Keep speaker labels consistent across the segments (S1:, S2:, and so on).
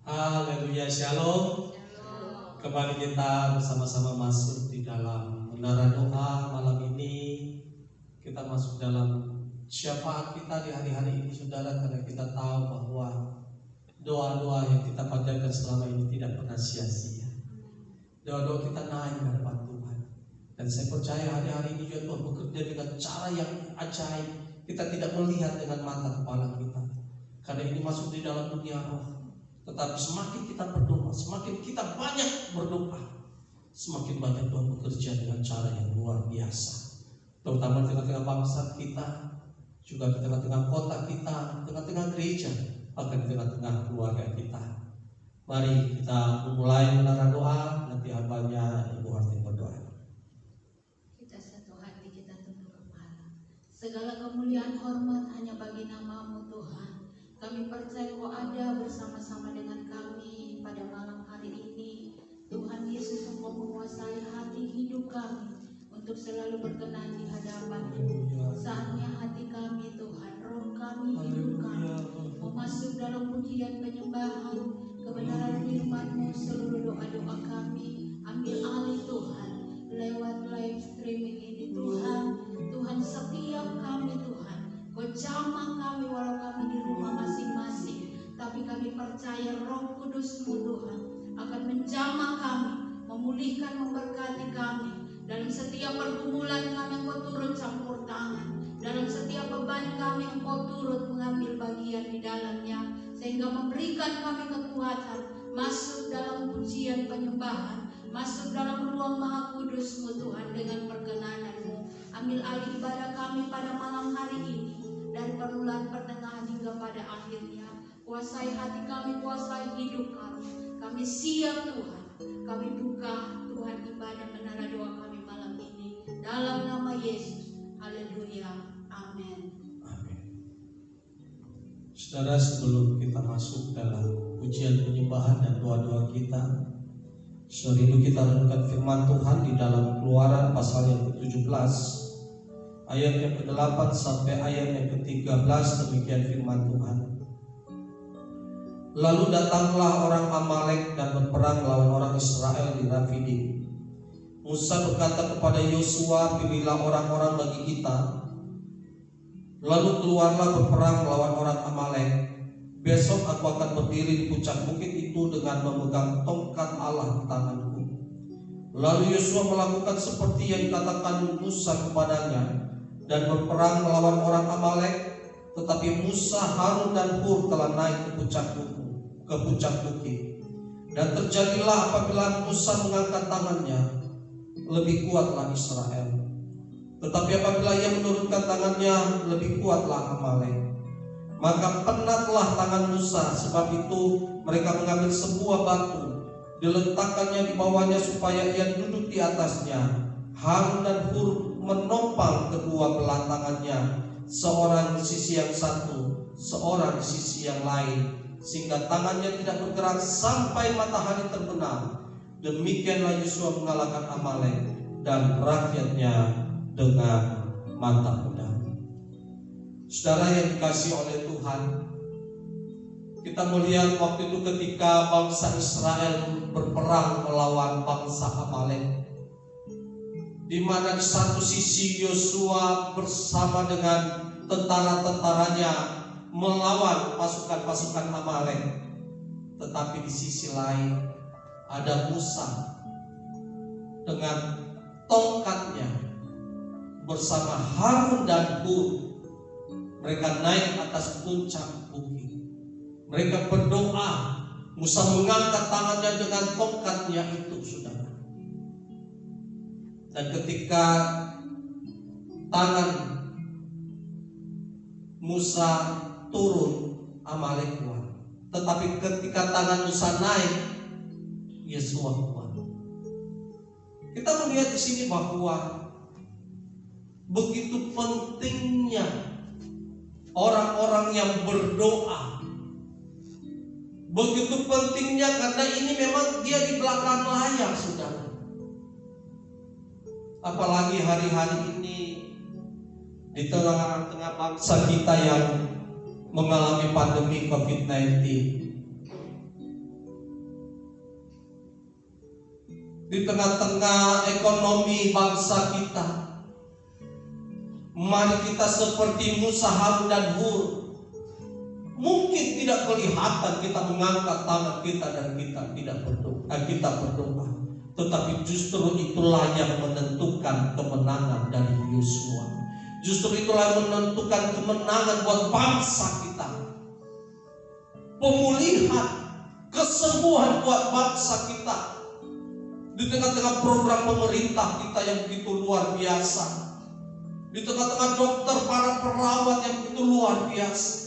S1: Haleluya, shalom. Kembali kita bersama-sama masuk di dalam menara doa malam ini. Kita masuk dalam syafaat kita di hari-hari ini, saudara, karena kita tahu bahwa doa-doa yang kita panjatkan selama ini tidak pernah sia-sia. Doa-doa kita naik ke hadapan Tuhan. Dan saya percaya hari-hari ini juga Tuhan bekerja dengan cara yang ajaib. Kita tidak melihat dengan mata kepala kita, karena ini masuk di dalam dunia roh. Tetapi semakin kita berdoa, semakin kita banyak berdoa, semakin banyak Tuhan bekerja dengan cara yang luar biasa. Terutama di tengah-tengah bangsa kita, juga di tengah-tengah kota kita, tengah-tengah gereja, bahkan di tengah-tengah keluarga kita. Mari kita memulai menara doa. Nanti hambanya Ibu Harti berdoa.
S2: Kita satu hati, kita tunduk kepala. Segala kemuliaan hormat hanya bagi nama-Mu Tuhan. Kami percaya Kau ada bersama-sama dengan kami pada malam hari ini. Tuhan Yesus, Engkau menguasai hati hidup kami untuk selalu berkenan di hadapan-Mu. Saatnya hati kami Tuhan, roh kami, hidup kami mau masuk dalam pujian penyembahan kebenaran firman-Mu. Seluruh doa-doa kami ambil alih Tuhan lewat live streaming ini Tuhan. Tuhan, setiap kami Tuhan, Kau jamah kami walau kami di rumah masing-masing, tapi kami percaya Roh Kudus-Mu Tuhan akan menjamah kami, memulihkan, memberkati kami. Dalam setiap pergumulan kami Engkau turut campur tangan. Dalam setiap beban kami Engkau turut mengambil bagian di dalamnya, sehingga memberikan kami kekuatan masuk dalam pujian penyembahan, masuk dalam ruang Maha Kudus-Mu Tuhan dengan perkenanan-Mu. Ambil alih ibadah kami pada malam hari ini, dari permulaan, pertengahan hingga pada akhirnya. Kuasai hati kami, kuasai hidup kami. Kami siap Tuhan. Kami buka Tuhan ibadah menara doa kami malam ini dalam nama Yesus. Haleluya. Amin.
S1: Amin. Saudara, sebelum kita masuk dalam pujian penyembahan dan doa-doa kita, sore ini kita renungkan firman Tuhan di dalam Keluaran pasal yang ke-17 ayat yang ke-8 sampai ayat yang ke-13. Demikian firman Tuhan. Lalu datanglah orang Amalek dan berperang melawan orang Israel di Rafidim. Musa berkata kepada Yosua, pilihlah orang-orang bagi kita, lalu keluarlah berperang melawan orang Amalek. Besok aku akan berdiri di puncak bukit itu dengan memegang tongkat Allah di tanganku. Lalu Yosua melakukan seperti yang dikatakan Musa kepadanya dan berperang melawan orang Amalek. Tetapi Musa, Harun dan Hur telah naik ke puncak bukit. Dan terjadilah apabila Musa mengangkat tangannya, lebih kuatlah Israel. Tetapi apabila ia menurunkan tangannya, lebih kuatlah Amalek. Maka penatlah tangan Musa, sebab itu mereka mengambil sebuah batu, diletakkannya di bawahnya supaya ia duduk di atasnya. Harun dan Hur menopang kedua belah tangannya, seorang di sisi yang satu, seorang di sisi yang lain, sehingga tangannya tidak bergerak sampai matahari terbenam. Demikianlah Yosua mengalahkan Amalek dan rakyatnya dengan mata pedang. Saudara yang dikasihi oleh Tuhan, kita melihat waktu itu ketika bangsa Israel berperang melawan bangsa Amalek, di mana di satu sisi Yosua bersama dengan tentara-tentaranya melawan pasukan-pasukan Amalek, tetapi di sisi lain ada Musa dengan tongkatnya bersama Harun dan Hur. Mereka naik atas puncak bukit. Mereka berdoa. Musa mengangkat tangannya dengan tongkatnya itu, saudara. Dan ketika tangan Musa turun, Amalek kuat. Tetapi ketika tangan Musa naik, Yosua kuat. Kita melihat di sini bahwa begitu pentingnya orang-orang yang berdoa. Begitu pentingnya karena ini memang dia di belakang layar, saudara. Apalagi hari-hari ini di tengah-tengah bangsa kita yang mengalami pandemi COVID-19. di tengah-tengah ekonomi bangsa kita. Mari kita seperti Musa, Harun dan Hur. Mungkin tidak kelihatan kita mengangkat tangan kita dan kita tidak berdoa, tetapi justru itulah yang menentukan kemenangan dari Yosua. Justru itulah yang menentukan kemenangan buat bangsa kita. Pemulihan, kesembuhan buat bangsa kita. Di tengah-tengah program pemerintah kita yang begitu luar biasa, di tengah-tengah dokter, para perawat yang begitu luar biasa,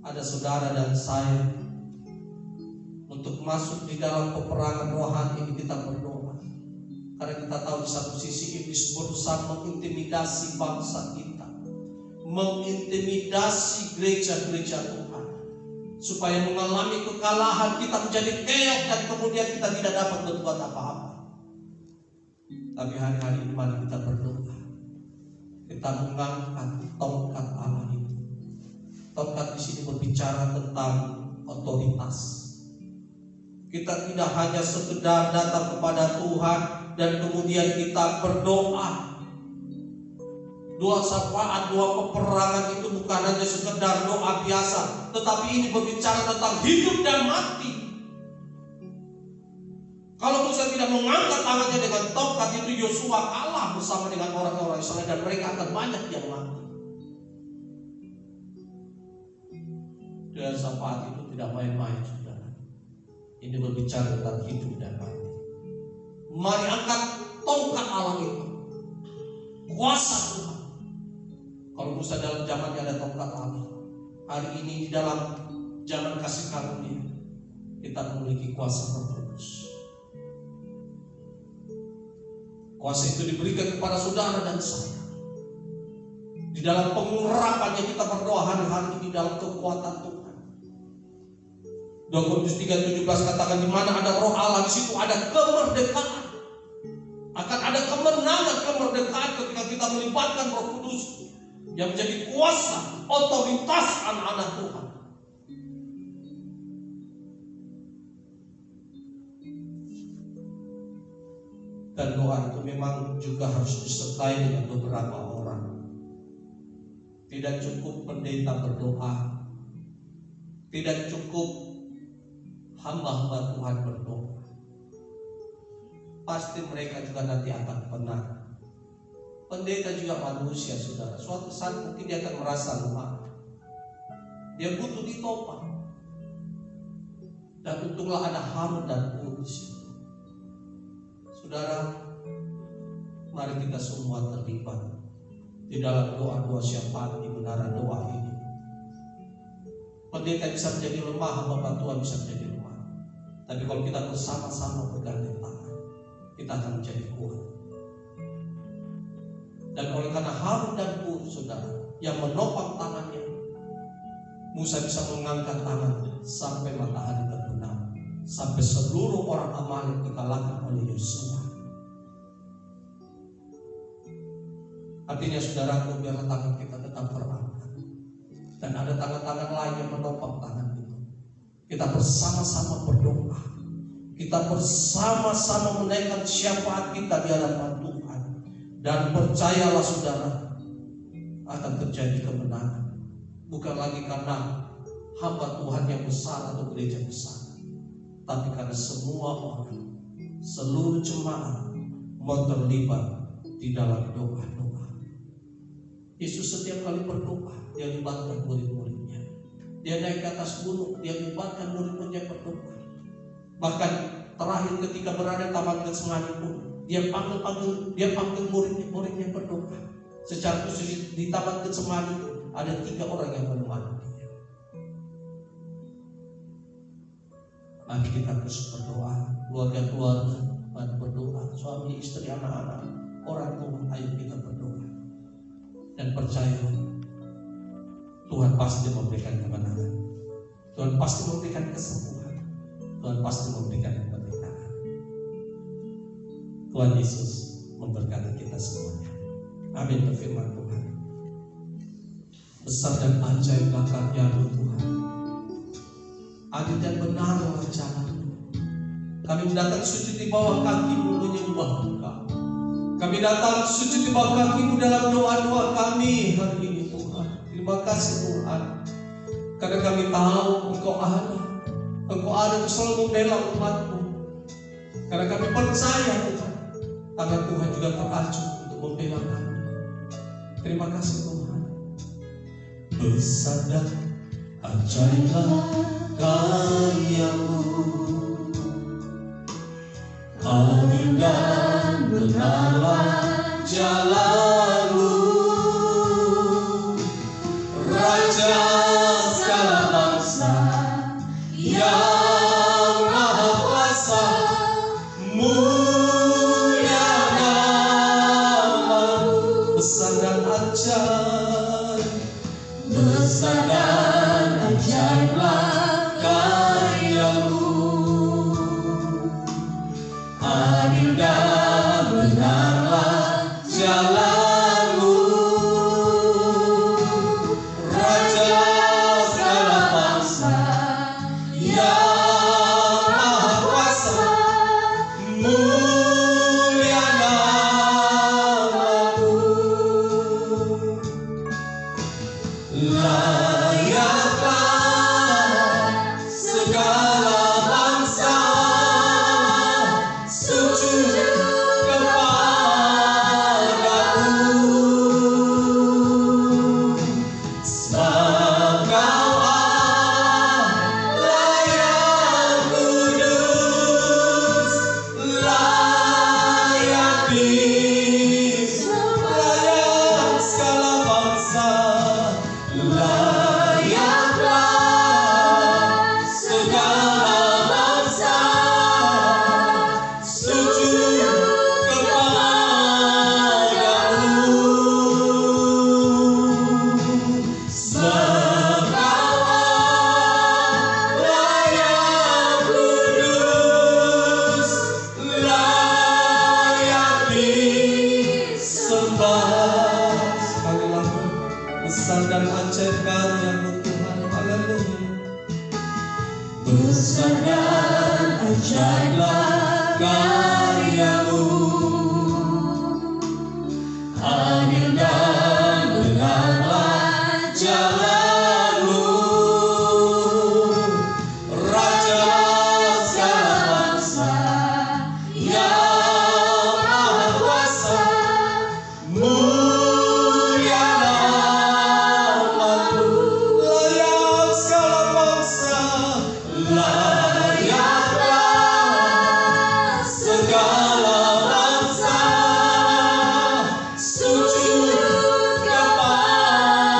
S1: ada saudara dan saya untuk masuk di dalam peperangan rohani ini. Kita berdoa karena kita tahu di satu sisi iblis berusaha mengintimidasi bangsa kita, mengintimidasi gereja-gereja Tuhan, supaya mengalami kekalahan, kita menjadi keok dan kemudian kita tidak dapat berbuat apa-apa. Tapi hari-hari ini mari kita berdoa, kita mengangkat tongkat Allah itu. Tongkat di sini berbicara tentang otoritas. Kita tidak hanya sekedar datang kepada Tuhan dan kemudian kita berdoa. Doa syafaat, doa peperangan itu bukan hanya sekedar doa biasa, tetapi ini berbicara tentang hidup dan mati. Kalau Musa tidak mengangkat tangannya dengan tongkat itu, Yosua kalah bersama dengan orang-orang Israel dan mereka akan banyak yang mati. Dan syafaat itu tidak main-main, saudara. Ini berbicara tentang hidup dan mati. Mari angkat tongkat Allah itu, kuasa Tuhan. Kalau Musa dalam zamannya ada tongkat Allah, hari ini di dalam zaman kasih karunia kita memiliki kuasa Roh Kudus. Kuasa itu diberikan kepada saudara dan saya. Di dalam pengurapannya kita berdoa hari-hari ini dalam kekuatan Tuhan. 2 Korintus 3:17 katakan, di mana ada Roh Allah, di situ ada kemerdekaan. Akan ada kemerdekaan ketika kita melibatkan Roh Kudus yang menjadi kuasa, otoritas anak-anak Tuhan. Dan doa itu memang juga harus disertai dengan beberapa orang. Tidak cukup pendeta berdoa, tidak cukup hamba-hamba Tuhan berdoa. Pasti mereka juga nanti akan penat. Pendeta juga manusia, saudara. Suatu saat mungkin dia akan merasa lemah. Dia butuh ditopang. Dan untunglah ada Harun dan Hur di situ. Saudara, mari kita semua terlibat di dalam doa-doa syafaat di menara doa ini. Pendeta bisa menjadi lemah, hamba Tuhan bisa menjadi lemah. Tapi kalau kita bersama-sama bergandeng tangan, kita akan menjadi kuat. Dan oleh karena Harun dan Hur, saudara, yang menopang tangannya, Musa bisa mengangkat tangan sampai matahari terbenam, sampai seluruh orang Amalek dikalahkan oleh Yosua. Artinya saudaraku, biarlah tangan kita tetap terangkat. Dan ada tangan-tangan lain yang menopang tangan itu. Kita bersama-sama berdoa. Kita bersama-sama menaikkan syafaat kita di hadapan Tuhan. Dan percayalah saudara, akan terjadi kemenangan. Bukan lagi karena hamba Tuhan yang besar atau gereja besar, tapi karena semua orang, seluruh jemaat mau terlibat di dalam doa-doa. Yesus setiap kali berdoa, dia libatkan murid-muridnya. Dia naik ke atas gunung, dia libatkan murid-muridnya berdoa. Bahkan terakhir ketika berada di Taman Getsemani pun, dia panggil murid-muridnya berdoa. Secara khusus di Taman Getsemani ada 3 orang yang menemani dia. Mari kita terus berdoa, keluarga-keluarga, mari berdoa, suami, istri, anak-anak, orang tua, ayo kita berdoa. Dan percaya Tuhan pasti memberikan kemenangan. Tuhan pasti memberikan kesembuhan. Tuhan pasti memberikan kemerdekaan. Tuhan Yesus memberkati kita semuanya. Amin. Berfirman Tuhan, besar dan ajaib karya-Mu Tuhan, adil dan benar jalan-Mu. Kami datang sujud di bawah kaki-Mu menyembah Engkau. Kami datang sujud di bawah kaki-Mu dalam doa-doa kami hari ini Tuhan. Terima kasih Tuhan. Karena kami tahu Engkau ada. Engkau ada untuk selalu membela umat-Mu. Karena kami percaya Tuhan, tangan Tuhan juga teracung untuk membela kami. Terima kasih Tuhan. Besar dan ajaiblah karya-Mu, adil dan benarlah jalan-Mu, Raja segala bangsa yang maha kuasa, mulia nama-Mu. Besar dan ajaib, besar dan ajaiblah karya-Mu, adil dan benarlah jalan-Mu, Raja segala bangsa yang maha kuasa, mulia nama-Mu. Layaklah segala bangsa sujud kepadamu, sebab Kau Allah yang kudus, layak disembah segala bangsa. Layaklah segala bangsa sujud kepadamu, sebab Kau Allah yang kudus, layak disembah. Sekali lagi, besar dan ajaib karya-Mu Tuhan. Haleluya. Besar dan ajaiblah karya-Mu, adil dan benarlah jalan-Mu, Raja segala bangsa yang maha kuasa, mulia nama-Mu. Layak segala bangsa, layaklah segala bangsa sujud kepadamu,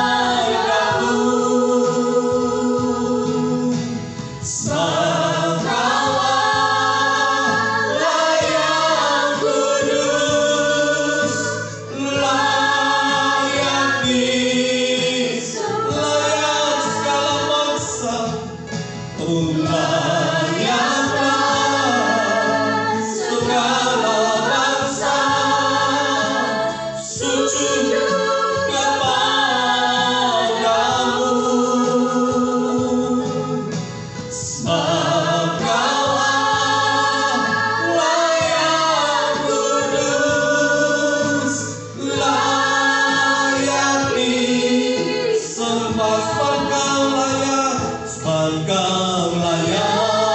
S1: sebab Kau Allah yang kudus, layak segala bangsa. Oh, layaklah segala bangsa sujud kepadamu, sebab Kau Allah yang kudus, layak disembah. Sebab Kau layak, sebab Kau layak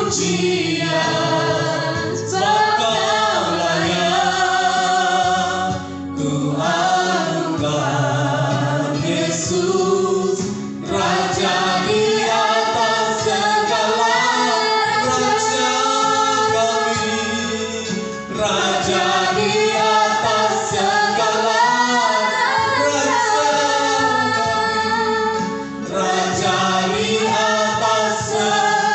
S2: pujian, sebab layak ku anugerah Yesus, Raja di atas segala raja kami, Raja di atas segala raja kami, Raja di atas segala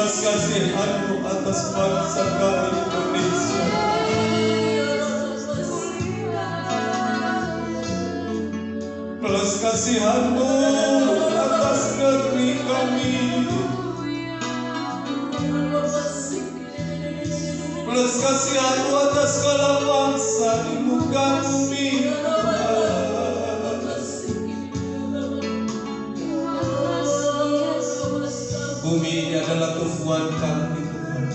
S1: belas kasihan-Mu atas bangsa kami Indonesia. Belas kasihan-Mu atas negeri kami. Belas kasihan-Mu atas segala bangsa di muka bumi. Bumi ini adalah tumpuan kami Tuhan,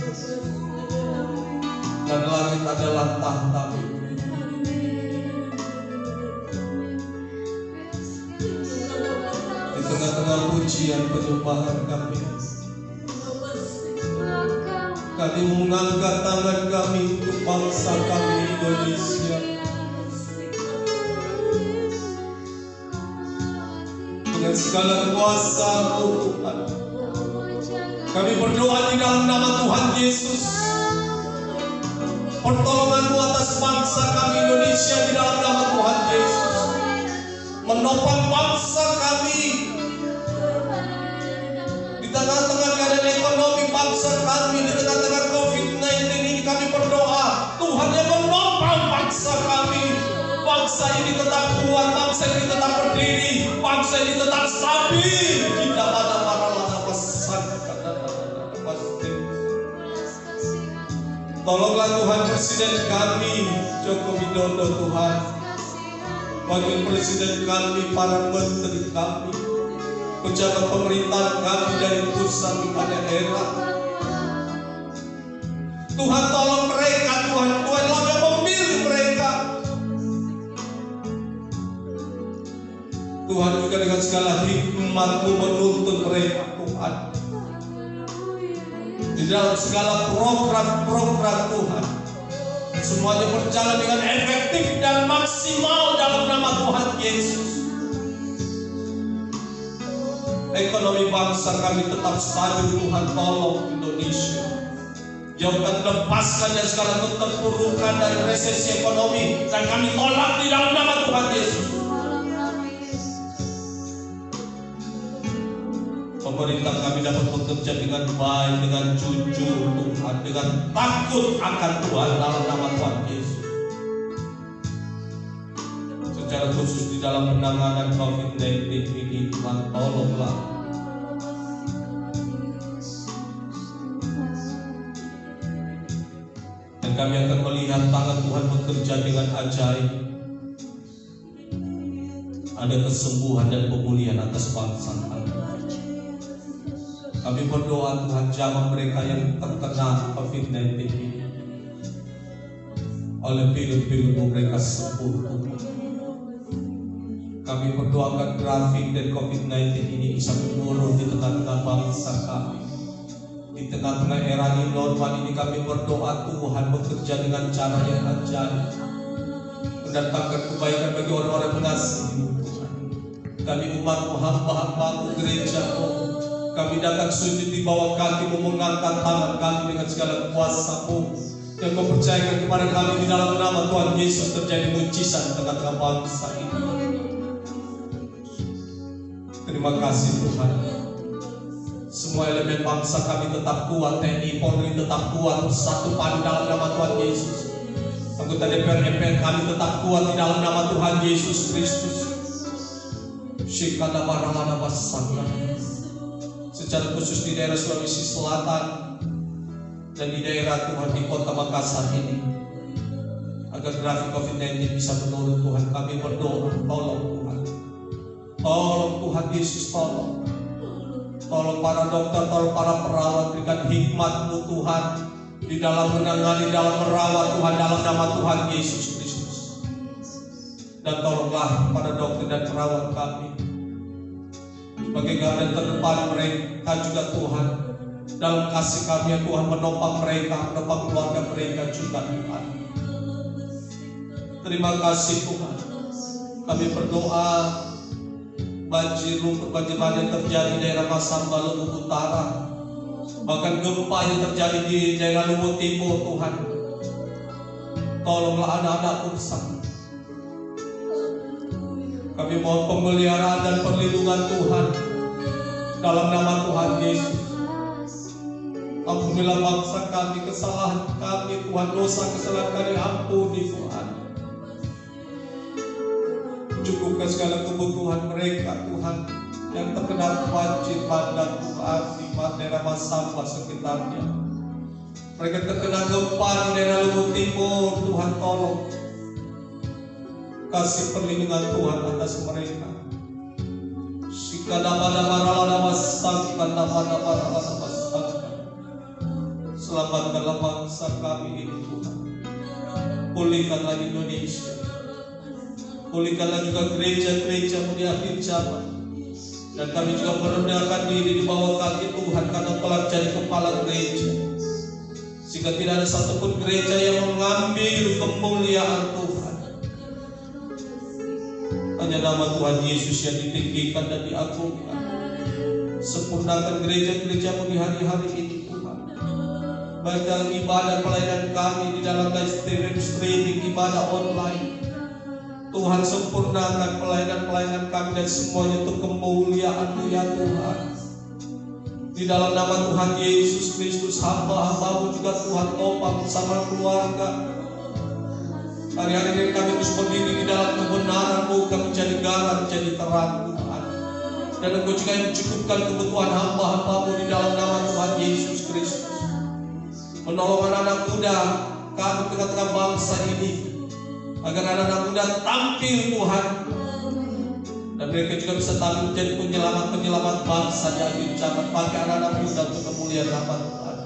S1: dan langit adalah tahta-Mu. Di tengah-tengah pujian penyembahan kami mengangkat tangan kami untuk bangsa kami Indonesia. Dengan segala kuasa-Mu Tuhan, kami berdoa di dalam nama Tuhan Yesus. Pertolongan-Mu atas bangsa kami Indonesia di dalam nama Tuhan Yesus. Menopang bangsa kami di tengah-tengah keadaan ekonomi bangsa kami, di tengah-tengah COVID-19 ini kami berdoa Tuhan yang menopang bangsa kami. Bangsa ini tetap kuat, bangsa ini tetap berdiri, bangsa ini tetap stabil. Kita pada pesan pasti. Tolonglah Tuhan Presiden kami Joko Widodo Tuhan, Wakil Presiden kami, para menteri kami, pejabat pemerintahan kami dari pusat hingga daerah. Tuhan tolong mereka, Tuhan yang memilih mereka. Tuhan juga dengan segala hikmat-Mu menuntun mereka Tuhan. Di dalam segala program-program Tuhan, semuanya berjalan dengan efektif dan maksimal dalam nama Tuhan Yesus. Ekonomi bangsa kami tetap stabil Tuhan, tolong Indonesia. Jauhkan, lepaskan dari segala keterpurukan dari resesi ekonomi, dan kami tolak di dalam nama Tuhan Yesus. Pemerintah kami dapat bekerja dengan baik, dengan jujur Tuhan, dengan takut akan Tuhan dalam nama Tuhan Yesus. Secara khusus di dalam penanganan COVID-19 ini Tuhan tolonglah. Dan kami akan melihat tangan Tuhan bekerja dengan ajaib. Ada kesembuhan dan pemulihan atas bangsa kami. Kami berdoa Tuhan, jamah mereka yang terkena COVID-19 ini, oleh pilih-pilih-Mu mereka sembuh Tuhan. Kami berdoakan grafik dari COVID-19 ini bisa menurun di tengah-tengah bangsa kami. Di tengah-tengah era new normal ini kami berdoa Tuhan bekerja dengan cara yang ajaib, mendatangkan kebaikan bagi orang-orang mengasihi-Mu Tuhan. Kami umat-Mu, hamba-hamba-Mu, gereja-Mu, kami datang sujud di bawah kaki-Mu, mengangkat tangan kami dengan segala kuasa-Mu yang mempercayakan kepada kami di dalam nama Tuhan Yesus terjadi mujizat di tengah-tengah bangsa ini. Terima kasih Tuhan. Semua elemen bangsa kami tetap kuat, TNI Polri tetap kuat, bersatu padu dalam nama Tuhan Yesus. Anggota DPR MPR kami tetap kuat di dalam nama Tuhan Yesus Kristus. Shikana barangana basanga. Secara khusus di daerah Sulawesi Selatan dan di daerah Tuhan di kota Makassar ini, agar grafik COVID-19 bisa menurun Tuhan, kami berdoa, tolong Tuhan, tolong Tuhan Yesus, tolong para dokter, tolong para perawat, berikan hikmat-Mu Tuhan di dalam menangani, dalam merawat Tuhan, dalam nama Tuhan Yesus Kristus. Dan tolonglah para dokter dan perawat kami sebagai garda terdepan mereka juga Tuhan, dalam kasih kami ya Tuhan, menopang mereka, menopang keluarga mereka juga Tuhan. Terima kasih Tuhan. Kami berdoa banjir yang terjadi di daerah Masamba, Luwu Utara, bahkan gempa yang terjadi di daerah Luwu Timur Tuhan. Tolonglah anak-anak bangsa. Kami mohon pemeliharaan dan perlindungan Tuhan dalam nama Tuhan Yesus. Ampunilah bangsa kami, kesalahan kami Tuhan, dosa kesalahan kami ampuni Tuhan. Cukupkan segala kebutuhan mereka Tuhan yang terkena banjir bandang Tuhan di daerah Masamba sekitarnya. Mereka terkena gempa di daerah Luhut Timur, Tuhan tolong kasih perlindungan Tuhan atas mereka. Selamatkanlah bangsa kami ini Tuhan. Pulihkanlah Indonesia. Pulihkanlah juga gereja-gereja di akhir zaman. Dan kami juga merendahkan diri di bawah kaki Tuhan, karena telah jadi kepala gereja. Sehingga tidak ada satupun gereja yang mengambil kemuliaan Tuhan. Hanya nama Tuhan Yesus yang ditinggikan dan diagungkan. Sempurnakan gereja-gerejamu di hari-hari ini Tuhan. Baik dalam ibadah pelayanan kami, di dalam live streaming, ibadah online. Tuhan sempurnakan pelayanan-pelayanan kami dan semuanya untuk kemuliaan-Mu ya Tuhan. Di dalam nama Tuhan Yesus Kristus, hamba-hamba-Mu juga Tuhan topang bersama keluarga. Hari-hari ini kami terus berdiri di dalam kebenaran-Mu, kami jadi garam, jadi terang Tuhan. Dan Engkau juga yang mencukupkan kebutuhan hamba-hamba-Mu di dalam nama Tuhan Yesus Kristus. Menolong anak-anak muda kami tengah-tengah bangsa ini, agar anak-anak muda tampil Tuhan, dan mereka juga bisa tampil menjadi penyelamat-penyelamat bangsa di akhir zaman. Pakai anak-anak muda untuk kemuliaan nama Tuhan.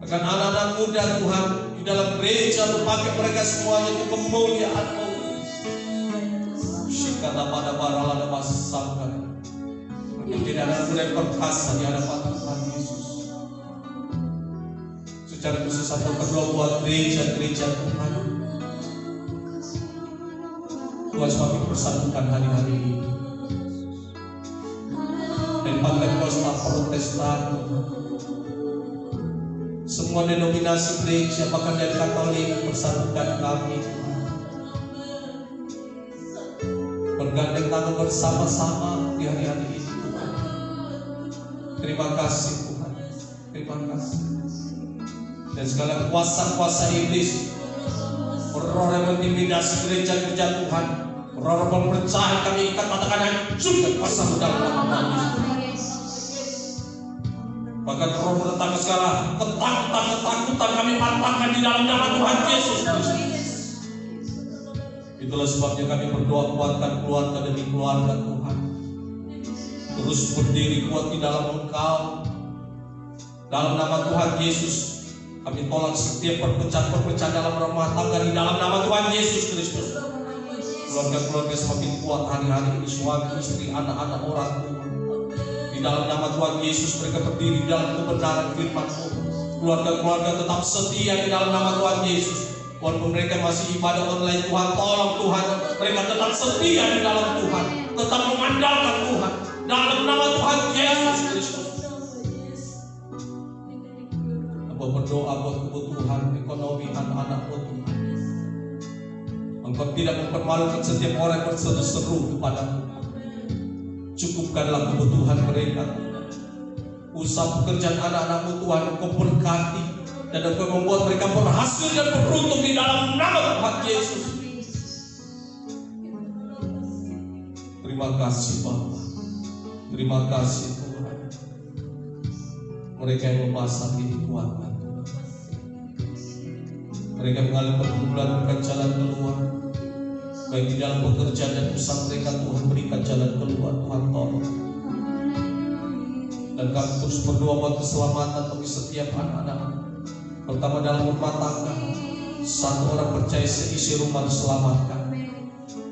S1: Agar anak-anak muda Tuhan di dalam gereja, pakai mereka semuanya untuk kemuliaan-Mu. Shikala pada barala dan masangkan. Menjadi anak muda yang perkasa di hadapan Tuhan Yesus. Secara khusus satu kedua buat gereja-gereja Tuhan. Tuhan semakin persatukan hari-hari ini. Dan Pentakosta, Protestan, semua denominasi gereja, bahkan dari Katolik, persatukan kami. Bergandeng tangan bersama-sama di hari-hari ini Tuhan. Terima kasih Tuhan. Terima kasih. Dan segala kuasa-kuasa iblis, roh yang mengintimidasi gereja-gereja Tuhan, roh mempercayai kami ikat, katakan hancurkan kuasa dalam nama Yesus. Bahkan roh menentang segala ketakutan kami patahkan di dalam nama Tuhan Yesus Kristus. Itulah sebabnya kami berdoa, kuatkan keluarga demi keluarga Tuhan. Terus berdiri kuat di dalam Engkau. Dalam nama Tuhan Yesus, kami tolak setiap perpecahan dalam rumah tangga di dalam nama Tuhan Yesus Kristus. Keluarga-keluarga semakin kuat hari-hari ini, suami, istri, anak-anak orang tua. Di dalam nama Tuhan Yesus mereka berdiri dalam kebenaran firman-Mu. Keluarga-keluarga tetap setia di dalam nama Tuhan Yesus. Walaupun mereka masih ibadah online, Tuhan tolong Tuhan, mereka tetap setia di dalam Tuhan, tetap mengandalkan Tuhan dalam nama Tuhan Yesus Kristus. Berdoa buat kebutuhan ekonomi anak-anak-Mu Tuhan. Engkau tidak mempermalukan setiap orang yang berseru-seru kepada-Mu. Cukupkanlah kebutuhan mereka. Usaha pekerjaan anak-anak-Mu Tuhan Engkau berkati, dan Engkau membuat mereka berhasil dan beruntung di dalam nama Tuhan Yesus. Terima kasih Bapa. Terima kasih Tuhan. Mereka yang membasah ini kuatkan. Mereka mengalami pergumulan, berikan jalan keluar. Baik di dalam pekerjaan dan usaha mereka, Tuhan berikan jalan keluar. Tuhan tolong. Dan kami terus berdoa buat keselamatan bagi setiap anak-anak. Pertama dalam rumah tangga, satu orang percaya seisi rumah diselamatkan.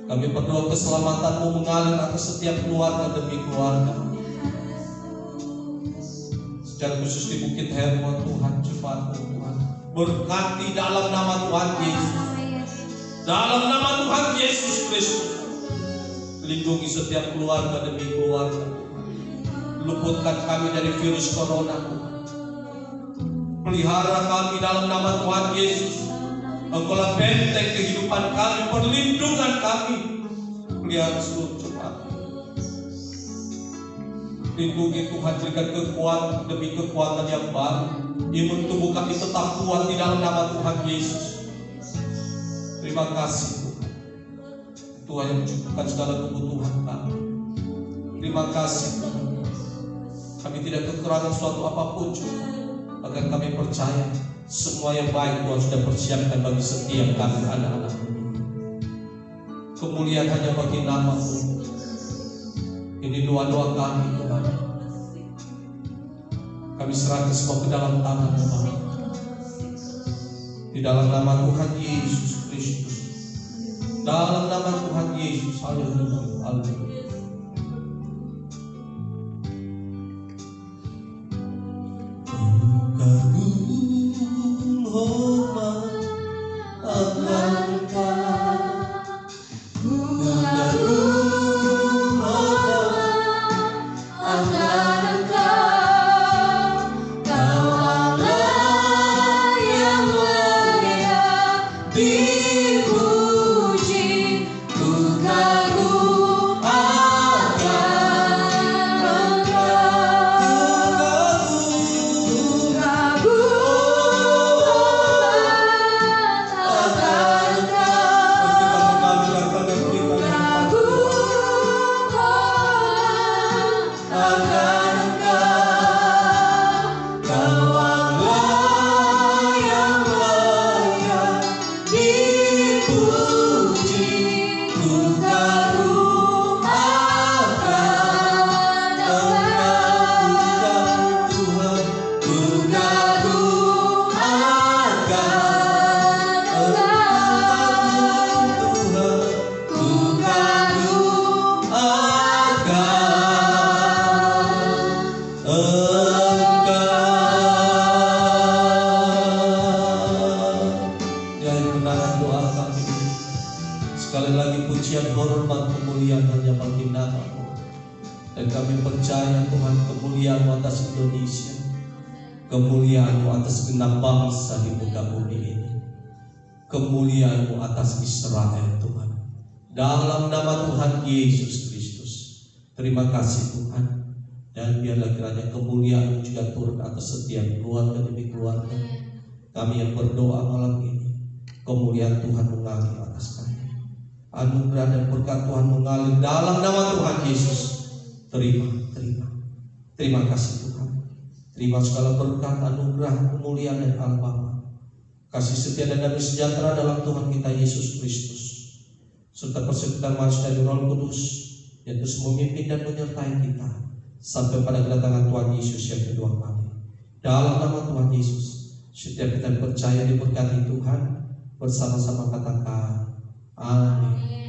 S1: Kami berdoa keselamatan-Mu mengalir atas setiap keluarga demi keluarga. Secara khusus di Bukit Hermon Tuhan, cepat Tuhan berkati dalam nama Tuhan Yesus. Dalam nama Tuhan Yesus Kristus, lindungi setiap keluarga demi keluarga. Luputkan kami dari virus corona. Pelihara kami dalam nama Tuhan Yesus. Engkaulah benteng kehidupan kami, perlindungan kami. Pelihara seluruh jemaat. Lindungi Tuhan, berikan kekuatan demi kekuatan yang baru. Imun tubuh kami tetap kuat di dalam nama Tuhan Yesus. Terima kasih Tuhan. Tuhan yang mencukupkan segala kebutuhan kami. Terima kasih Tuhan. Kami tidak kekurangan suatu apapun juga. Bahkan kami percaya semua yang baik Tuhan sudah persiapkan bagi setiap kami anak-anak-Mu. Kemuliaan hanya bagi nama-Mu. Ini doa-doa kami Tuhan. Kami serahkan semua ke dalam tangan-Mu Bapa. Di dalam nama Tuhan Yesus Kristus. Dalam nama Tuhan Yesus. Haleluya. Haleluya. Sekali lagi pujian, hormat, kemuliaan hanya bagi nama-Mu. Dan kami percaya Tuhan, kemuliaan-Mu atas Indonesia, kemuliaan-Mu atas genap bangsa di muka bumi ini, kemuliaan-Mu atas Israel Tuhan. Dalam nama Tuhan Yesus Kristus, terima kasih Tuhan. Dan biarlah kiranya kemuliaan-Mu juga turun atas setiap keluarga demi keluarga. Kami yang berdoa malam ini, kemuliaan Tuhan mengalir atas kami. Anugerah dan berkat Tuhan mengalir dalam nama Tuhan Yesus. Terima kasih Tuhan. Terima segala berkat, anugerah, kemuliaan dan Allah Bapa, kasih setia dan damai sejahtera dalam Tuhan kita Yesus Kristus, serta persekutuan manusia dari Roh Kudus yang terus memimpin dan menyertai kita sampai pada kedatangan Tuhan Yesus yang kedua kali. Dalam nama Tuhan Yesus, setiap kita percaya diberkati Tuhan, bersama-sama katakan amin.